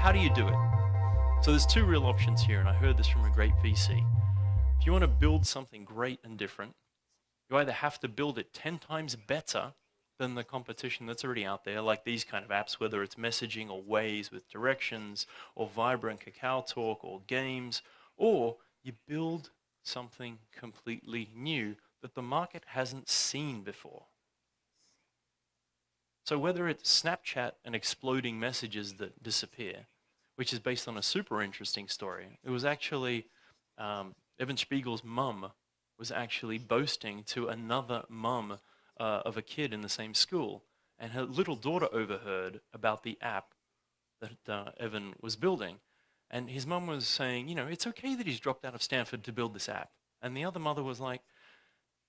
how do you do it? So there's two real options here, and I heard this from a great VC. If you want to build something great and different, you either have to build it 10 times better than the competition that's already out there, like these kind of apps, whether it's messaging or Waze with directions, or Vibrant Kakao Talk, or games, or you build something completely new that the market hasn't seen before. So whether it's Snapchat and exploding messages that disappear, which is based on a super interesting story. It was actually Evan Spiegel's mum was actually boasting to another mum of a kid in the same school, and her little daughter overheard about the app that Evan was building, and his mum was saying, you know, it's okay that he's dropped out of Stanford to build this app, and the other mother was like,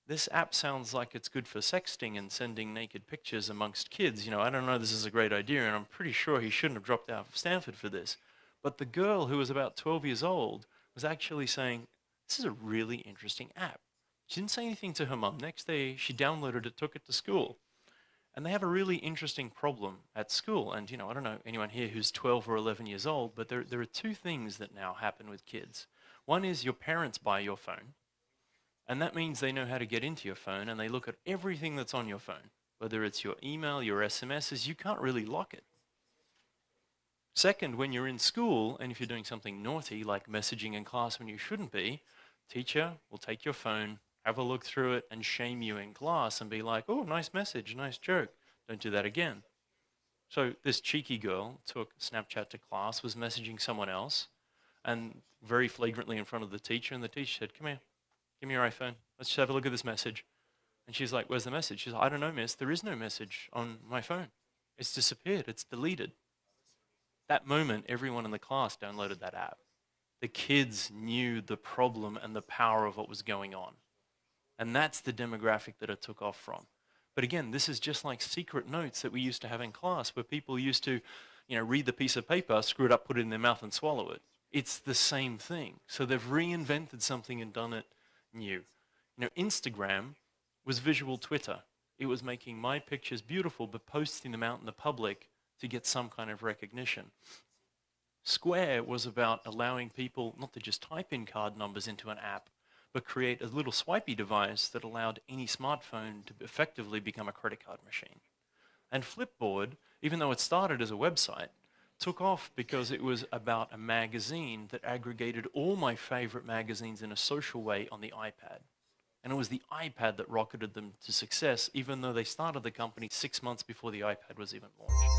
this app sounds like it's good for sexting and sending naked pictures amongst kids. You know, I don't know, this is a great idea, and I'm pretty sure he shouldn't have dropped out of Stanford for this. But the girl, who was about 12 years old, was actually saying, this is a really interesting app. She didn't say anything to her mum. Next day, she downloaded it, took it to school. And they have a really interesting problem at school. And, you know, I don't know anyone here who's 12 or 11 years old, but there are two things that now happen with kids. One is your parents buy your phone. And that means they know how to get into your phone, and they look at everything that's on your phone. Whether it's your email, your SMSs, you can't really lock it. Second, when you're in school, and if you're doing something naughty, like messaging in class when you shouldn't be, teacher will take your phone, have a look through it, and shame you in class and be like, oh, nice message, nice joke. Don't do that again. So this cheeky girl took Snapchat to class, was messaging someone else, and very flagrantly in front of the teacher, and the teacher said, come here. Give me your iPhone. Let's just have a look at this message. And she's like, where's the message? She's like, I don't know, miss. There is no message on my phone. It's disappeared. It's deleted. That moment, everyone in the class downloaded that app. The kids knew the problem and the power of what was going on. And that's the demographic that it took off from. But again, this is just like secret notes that we used to have in class, where people used to, you know, read the piece of paper, screw it up, put it in their mouth, and swallow it. It's the same thing. So they've reinvented something and done it new. You know, Instagram was visual Twitter. It was making my pictures beautiful, but posting them out in the public to get some kind of recognition. Square was about allowing people not to just type in card numbers into an app, but create a little swipey device that allowed any smartphone to effectively become a credit card machine. And Flipboard, even though it started as a website, took off because it was about a magazine that aggregated all my favorite magazines in a social way on the iPad. And it was the iPad that rocketed them to success, even though they started the company 6 months before the iPad was even launched.